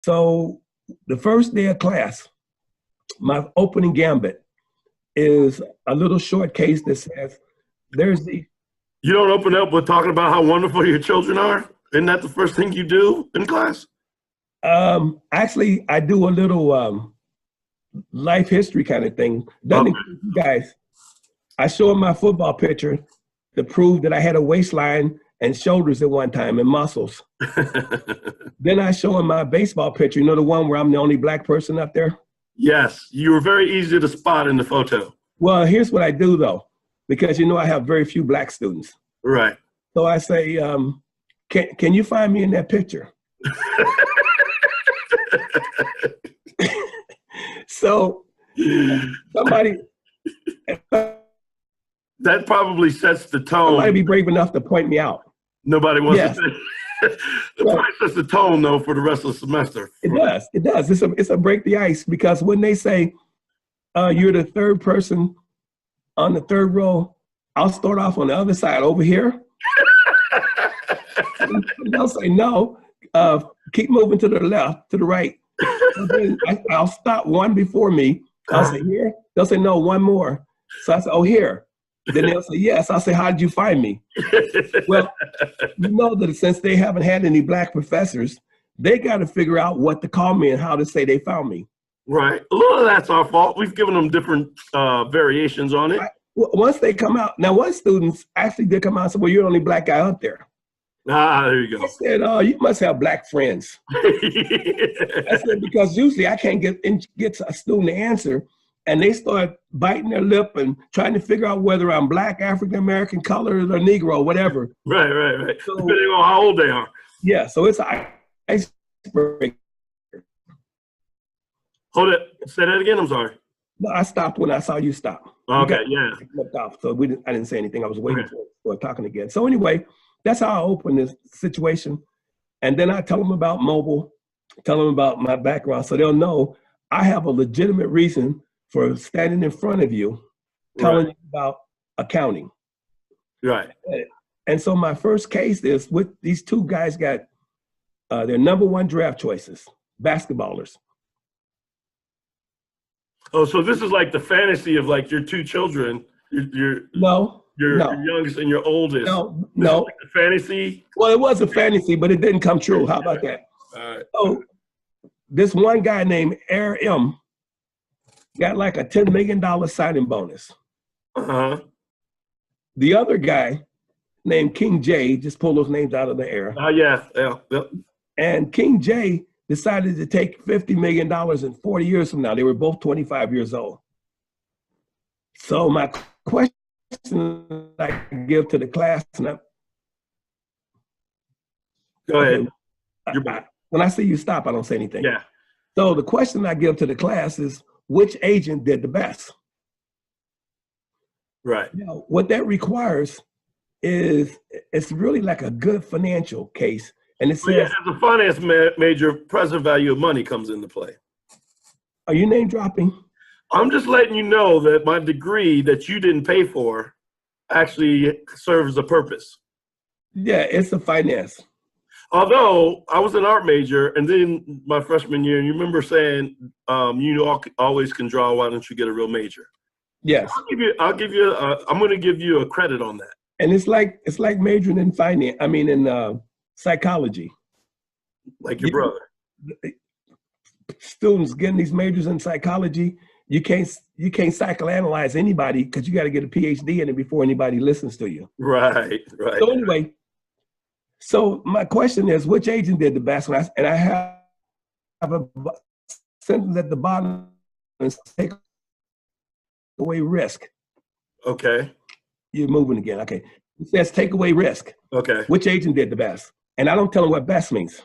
So the first day of class, my opening gambit is a little short case that says, there's the, You don't open up with talking about how wonderful your children are? Isn't that the first thing you do in class? actually, I do a little life history kind of thing. Doesn't Okay. include you guys. I show them my football picture to prove that I had a waistline and shoulders at one time and muscles. Then I show them my baseball picture, you know, the one where I'm the only black person up there? Yes, you were very easy to spot in the photo. Well, here's what I do though, because you know I have very few black students. Right. So I say, can you find me in that picture? So somebody That probably sets the tone. somebody be brave enough to point me out. Nobody wants Yes. to say. It probably sets the tone, though, for the rest of the semester. It does. It does. It's a break the ice, because when they say you're the third person on the third row, I'll start off on the other side over here. And they'll say no. Keep moving to the left, to the right. And then I'll stop one before me. I'll say here. They'll say no, one more. So I say, oh, here. Then they'll say yes. I'll say, how did you find me? Well, you know that since they haven't had any black professors, they got to figure out what to call me and how to say they found me. Right. A little of that's our fault. We've given them different variations on it. Once they come out, now one student actually did come out and said, well, you're the only black guy out there. Ah, there you go. I said, oh, you must have black friends. I said, because usually I can't get a student to answer, and they start biting their lip and trying to figure out whether I'm black, African-American, colored, or Negro, whatever. Right. So, depending on how old they are. yeah, so it's an icebreaker. Hold it. Say that again. I'm sorry. No, I stopped when I saw you stop. Okay, yeah. So I didn't say anything. I was waiting for talking again. So anyway, that's how I open this situation. And then I tell them about mobile, tell them about my background, so they'll know I have a legitimate reason for standing in front of you, telling you about accounting. Right. And so my first case is with these two guys got their number one draft choices, basketballers. Oh, so this is like the fantasy of like your two children, your youngest and your oldest. No. Like the fantasy. Well, it was a fantasy, but it didn't come true. How about that? All right. So this one guy named Air M got like a $10 million signing bonus. Uh-huh. The other guy named King J, just pull those names out of the air. Yeah. And King J decided to take $50 million in 40 years from now. They were both 25 years old. So my question I give to the class, and go ahead. When I see you stop, I don't say anything. Yeah. So the question I give to the class is, which agent did the best? Right. Now, what that requires is, it's really like a good financial case. And it says, as a finance major, present value of money comes into play. Are you name dropping? I'm just letting you know that my degree that you didn't pay for actually serves a purpose. Yeah, it's a finance. Although I was an art major, and then my freshman year, and you remember saying, you always can draw. Why don't you get a real major? Yes. I'm going to give you a credit on that. And it's like majoring in finance. I mean, in psychology. Like your brother. Students getting these majors in psychology, you can't psychoanalyze anybody, because you got to get a PhD in it before anybody listens to you. Right. So anyway, so my question is, which agent did the best? And I have a sentence at the bottom and take away risk. Okay. You're moving again. Okay. It says take away risk. Okay. Which agent did the best? And I don't tell them what best means.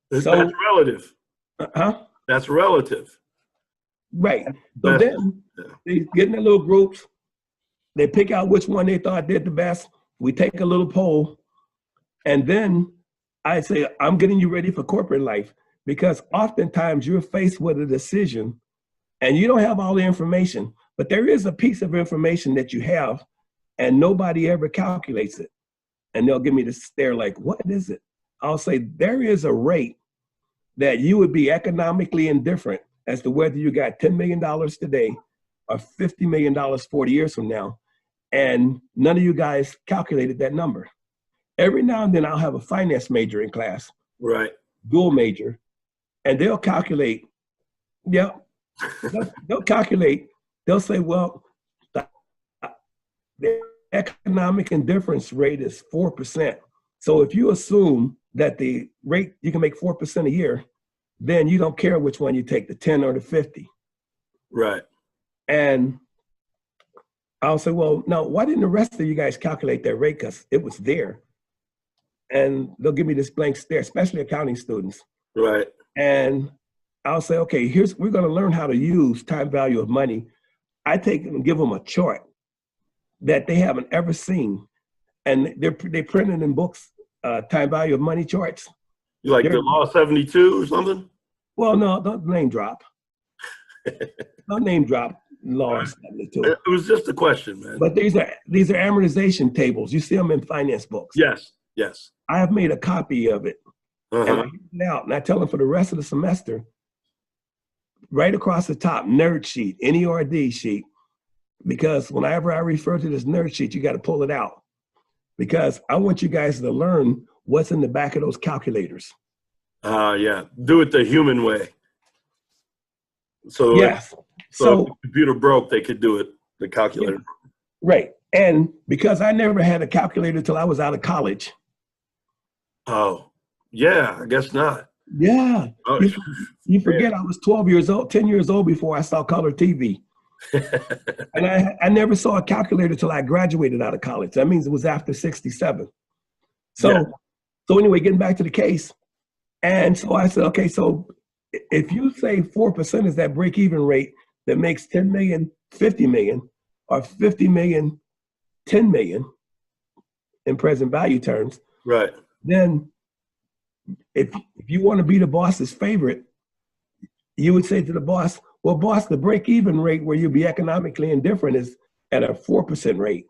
That's relative. That's relative. Right. So then they get in their little groups. They pick out which one they thought did the best. We take a little poll. And then I say, I'm getting you ready for corporate life, because oftentimes you're faced with a decision and you don't have all the information, but there is a piece of information that you have and nobody ever calculates it. And they'll give me the stare like, what is it? I'll say there is a rate that you would be economically indifferent as to whether you got $10 million today or $50 million 40 years from now. And none of you guys calculated that number. Every now and then I'll have a finance major in class, Right. dual major, and they'll calculate, yeah, they'll calculate, they'll say, well, the economic indifference rate is 4%. So if you assume that the rate, you can make 4% a year, then you don't care which one you take, the 10 or the 50. Right. And I'll say, well, no, why didn't the rest of you guys calculate that rate? Because it was there. And they'll give me this blank stare, especially accounting students. Right. And I'll say, okay, we're going to learn how to use time value of money. I take them and give them a chart that they haven't ever seen. And they printed in books, time value of money charts. You like the Law 72 or something? Well, no, don't name drop. Don't name drop Law 72. It was just a question, man. But these are amortization tables. You see them in finance books. Yes, yes. I have made a copy of it. And I hand it out, and I tell them for the rest of the semester, right across the top, nerd sheet, NERD sheet, because whenever I refer to this nerd sheet, you got to pull it out, because I want you guys to learn what's in the back of those calculators. Yeah, do it the human way. So yes, so if the computer broke, they could do it, the calculator. Yeah, right, and because I never had a calculator till I was out of college. Oh. Yeah, I guess not. Yeah. Oh, you forget I was 12 years old, 10 years old before I saw color TV. And I never saw a calculator till I graduated out of college. That means it was after 67. So anyway, getting back to the case. And so I said, okay, so if you say 4% is that break-even rate that makes 10 million, 50 million, or 50 million, 10 million in present value terms, right? Then if you want to be the boss's favorite, you would say to the boss, well, boss, the break-even rate where you'll be economically indifferent is at a 4% rate.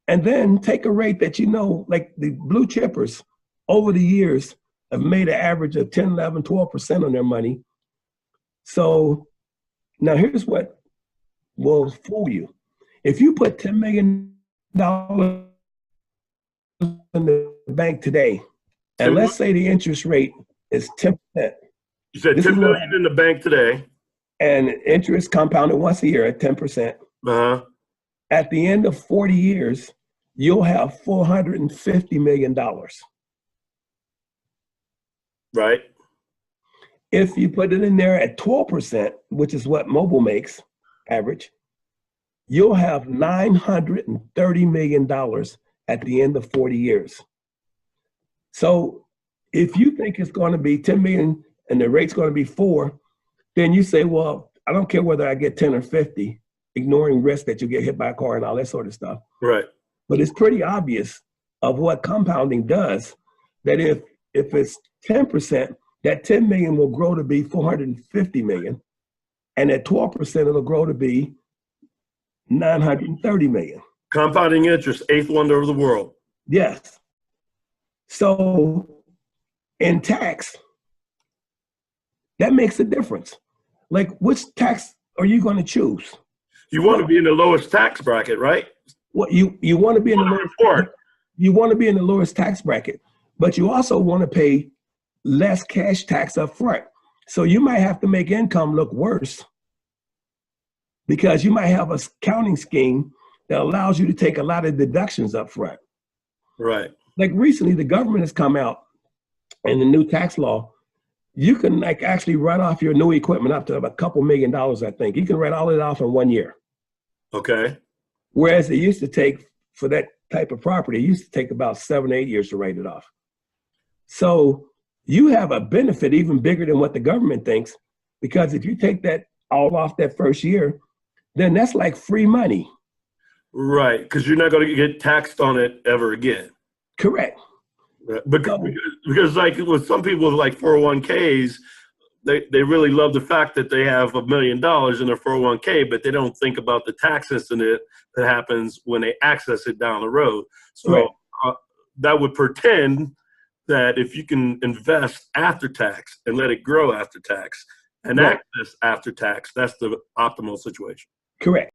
And then take a rate that you know, like the blue chippers over the years have made an average of 10, 11, 12% on their money. So now here's what will fool you. If you put $10 million in the bank today, and let's say the interest rate is 10%. You said 10 million in the bank today. And interest compounded once a year at 10%. At the end of 40 years, you'll have $450 million. Right. If you put it in there at 12%, which is what mobile makes average, you'll have $930 million at the end of 40 years. So if you think it's going to be 10 million and the rate's going to be 4, then you say, well, I don't care whether I get 10 or 50, ignoring risk that you get hit by a car and all that sort of stuff. Right. But it's pretty obvious of what compounding does, that if it's 10%, that 10 million will grow to be 450 million. And at 12%, it'll grow to be 930 million. Compounding interest, eighth wonder of the world. Yes. So in tax, that makes a difference. Like, which tax are you going to choose? You want to be in the lowest tax bracket, right? Well, you want to be in the lowest, you want to be in the lowest tax bracket, but you also want to pay less cash tax up front. So you might have to make income look worse because you might have a accounting scheme that allows you to take a lot of deductions up front. Right. Like recently, the government has come out in the new tax law. You can like actually write off your new equipment up to a couple $1 million, I think. You can write all of it off in 1 year. Okay. Whereas it used to take, for that type of property, it used to take about 7 or 8 years to write it off. So you have a benefit even bigger than what the government thinks, because if you take that all off that first year, then that's like free money. Right, because you're not going to get taxed on it ever again. Correct. Because like with some people with like 401ks, they really love the fact that they have $1 million in their 401k, but they don't think about the tax incident that happens when they access it down the road. So that would pretend that if you can invest after tax and let it grow after tax and Right. access after tax, that's the optimal situation. Correct.